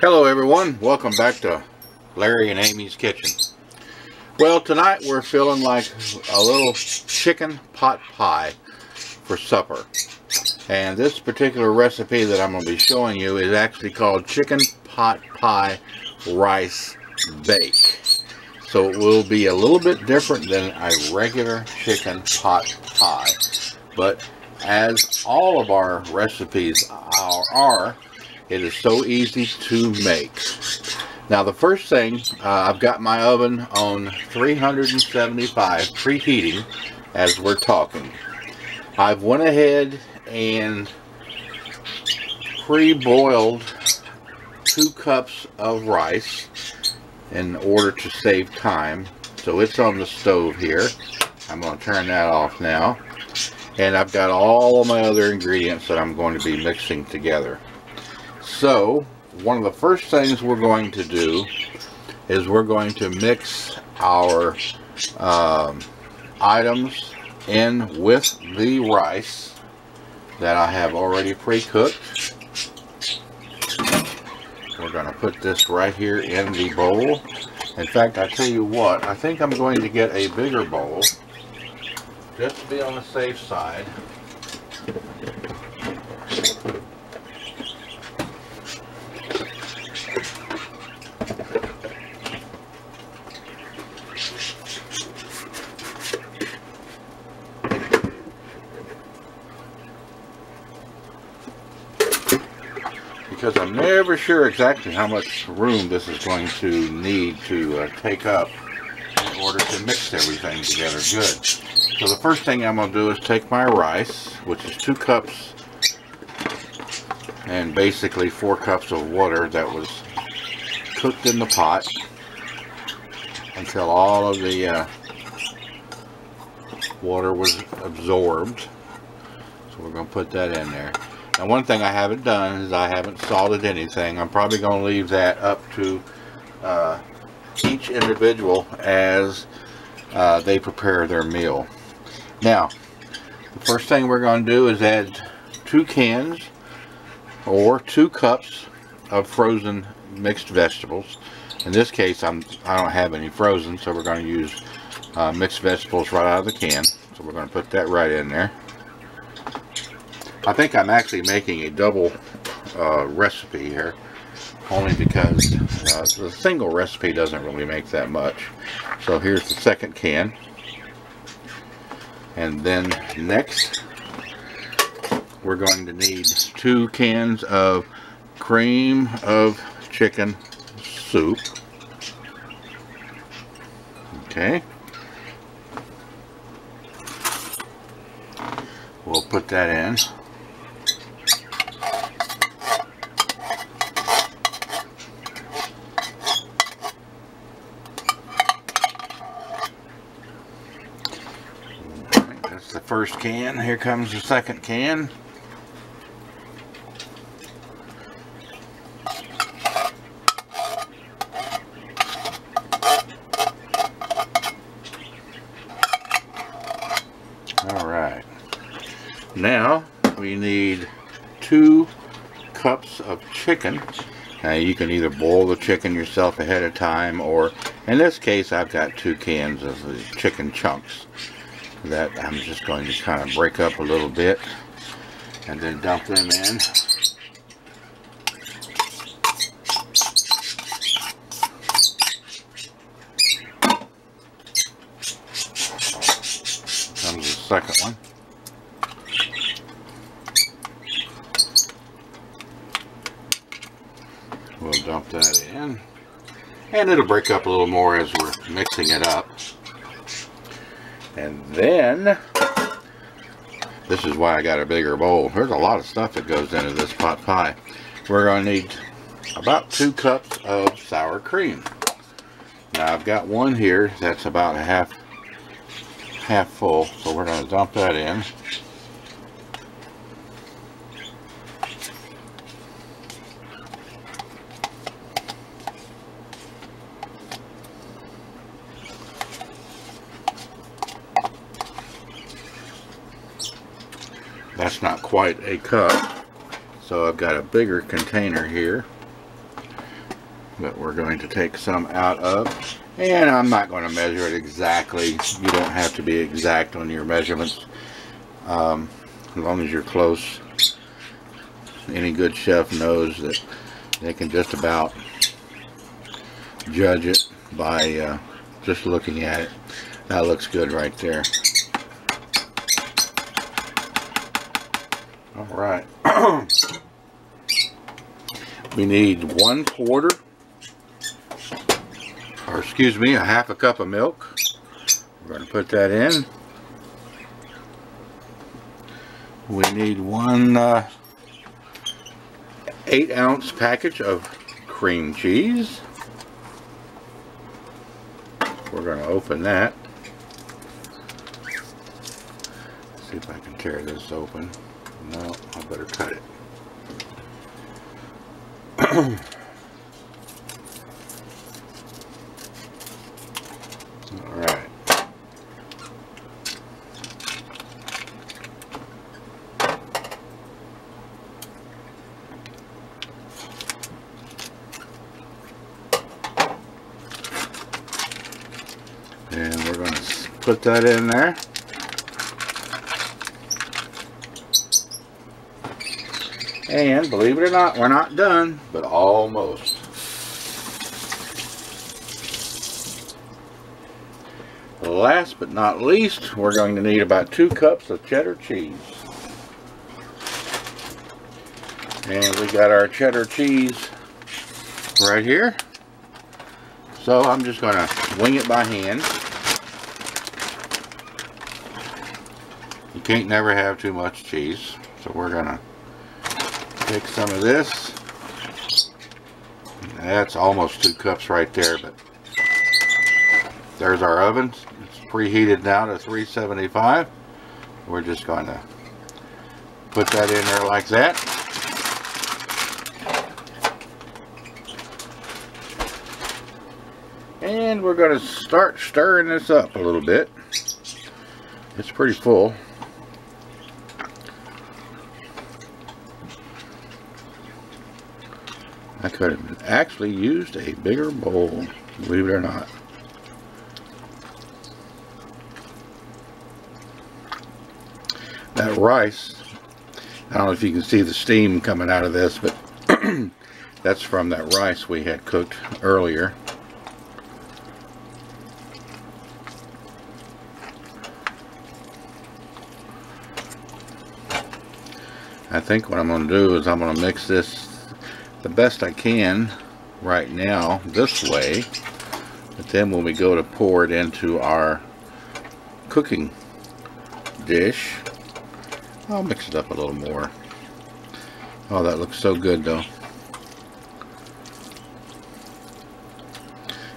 Hello everyone, welcome back to Larry and Amy's Kitchen. Well, tonight we're feeling like a little chicken pot pie for supper. And this particular recipe that I'm going to be showing you is actually called chicken pot pie rice bake. So it will be a little bit different than a regular chicken pot pie. But as all of our recipes are, it is so easy to make. Now the first thing, I've got my oven on 375 preheating as we're talking. I've went ahead and pre-boiled 2 cups of rice in order to save time. So it's on the stove here. I'm going to turn that off now. And I've got all of my other ingredients that I'm going to be mixing together. So one of the first things we're going to do is we're going to mix our items in with the rice that I have already pre-cooked. We're going to put this right here in the bowl. In fact, I tell you what, I think I'm going to get a bigger bowl just to be on the safe side. Because I'm never sure exactly how much room this is going to need to take up in order to mix everything together good. So the first thing I'm going to do is take my rice, which is 2 cups and basically 4 cups of water that was cooked in the pot until all of the water was absorbed. So we're going to put that in there. Now one thing I haven't done is I haven't salted anything. I'm probably going to leave that up to each individual as they prepare their meal. Now, the first thing we're going to do is add 2 cans or 2 cups of frozen mixed vegetables. In this case, I don't have any frozen, so we're going to use mixed vegetables right out of the can. So we're going to put that right in there. I think I'm actually making a double recipe here, only because the single recipe doesn't really make that much. So here's the second can. And then next, we're going to need 2 cans of cream of chicken soup. Okay. We'll put that in. The first can. Here comes the second can. Alright. Now we need 2 cups of chicken. Now you can either boil the chicken yourself ahead of time, or in this case I've got 2 cans of the chicken chunks that I'm just going to kind of break up a little bit and then dump them in. Comes the second one. We'll dump that in, and it'll break up a little more as we're mixing it up. And then, this is why I got a bigger bowl. There's a lot of stuff that goes into this pot pie. We're going to need about 2 cups of sour cream. Now I've got one here that's about half full, so we're going to dump that in. That's not quite a cup, so I've got a bigger container here. but we're going to take some out of, and I'm not going to measure it exactly. You don't have to be exact on your measurements, as long as you're close. Any good chef knows that they can just about judge it by just looking at it. That looks good right there. All right. We need 1/4, or excuse me, a 1/2 cup of milk. We're going to put that in. We need one 8-ounce package of cream cheese. We're going to open that. See if I can tear this open. No, I better cut it. Alright. And we're going to put that in there. And believe it or not, we're not done, but almost. Last but not least, we're going to need about 2 cups of cheddar cheese. And we got our cheddar cheese right here. So I'm just going to wing it by hand. You can't never have too much cheese. So we're going to take some of this. That's almost 2 cups right there, but there's our oven. It's preheated now to 375. We're just going to put that in there like that. And we're going to start stirring this up a little bit. It's pretty full. I could have actually used a bigger bowl, believe it or not. That rice, I don't know if you can see the steam coming out of this, but that's from that rice we had cooked earlier. I think what I'm going to do is I'm going to mix this the best I can right now this way, but then when we go to pour it into our cooking dish, I'll mix it up a little more. Oh, that looks so good though.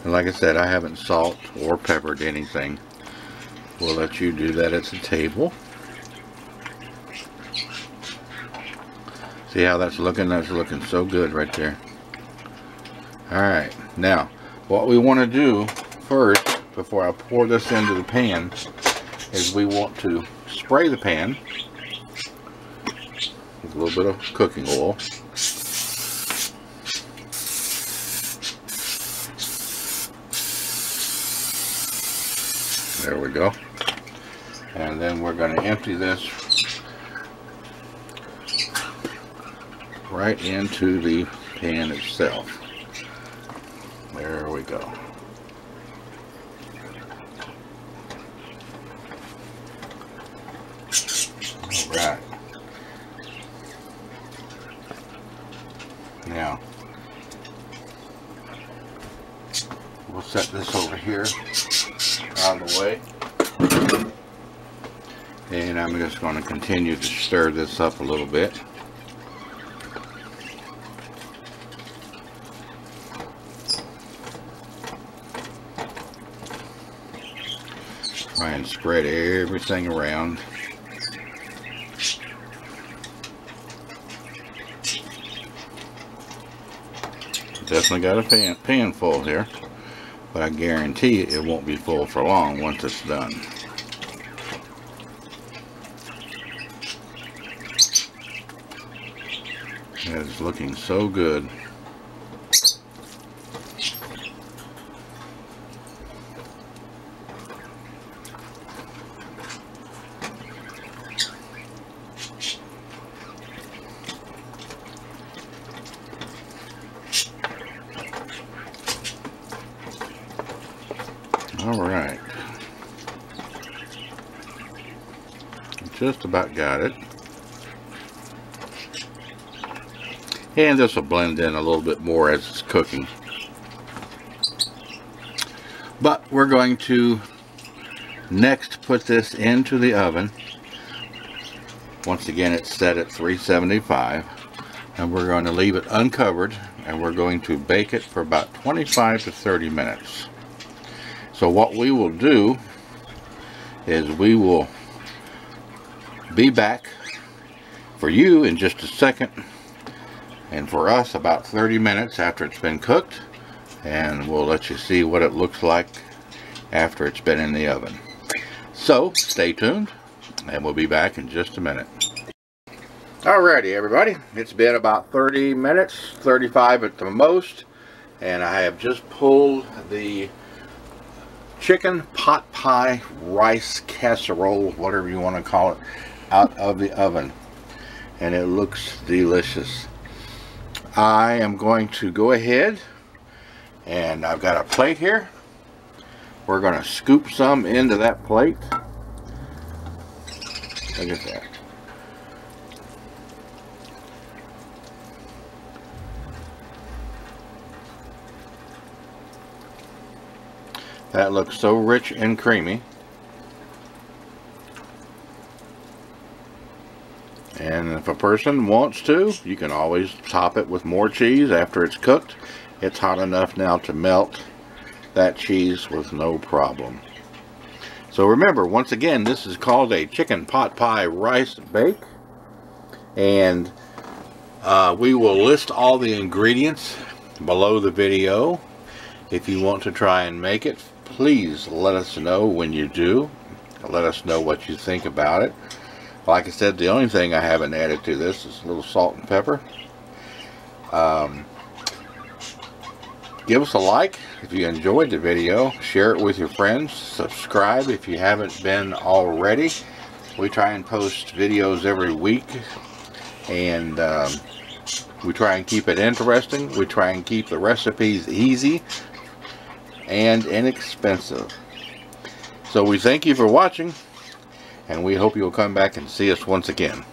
And like I said, I haven't salt or peppered anything. We'll let you do that at the table. See how that's looking? That's looking so good right there. Alright, now what we want to do first, before I pour this into the pan, is we want to spray the pan with a little bit of cooking oil. There we go. And then we're going to empty this right into the pan itself. There we go. Alright. Now, we'll set this over here out of the way. And I'm just going to continue to stir this up a little bit. Try and spread everything around. Definitely got a pan full here, but I guarantee it won't be full for long once it's done. That is looking so good. All right. Just about got it. And this will blend in a little bit more as it's cooking. But we're going to next put this into the oven. Once again, it's set at 375. And we're going to leave it uncovered. And we're going to bake it for about 25 to 30 minutes. So what we will do is we will be back for you in just a second, and for us about 30 minutes after it's been cooked, and we'll let you see what it looks like after it's been in the oven. So stay tuned and we'll be back in just a minute. Alrighty everybody, it's been about 30 minutes, 35 at the most, and I have just pulled the chicken pot pie rice casserole, whatever you want to call it, out of the oven, and it looks delicious. I am going to go ahead, and I've got a plate here. We're going to scoop some into that plate. Look at that. That looks so rich and creamy. And if a person wants to, you can always top it with more cheese after it's cooked. It's hot enough now to melt that cheese with no problem. So remember, once again, this is called a chicken pot pie rice bake. And we will list all the ingredients below the video. If you want to try and make it, please let us know when you do. Let us know what you think about it. Like I said, the only thing I haven't added to this is a little salt and pepper. Give us a like if you enjoyed the video. Share it with your friends. Subscribe if you haven't been already. We try and post videos every week. And we try and keep it interesting. We try and keep the recipes easy and inexpensive. So we thank you for watching. And we hope you'll come back and see us once again.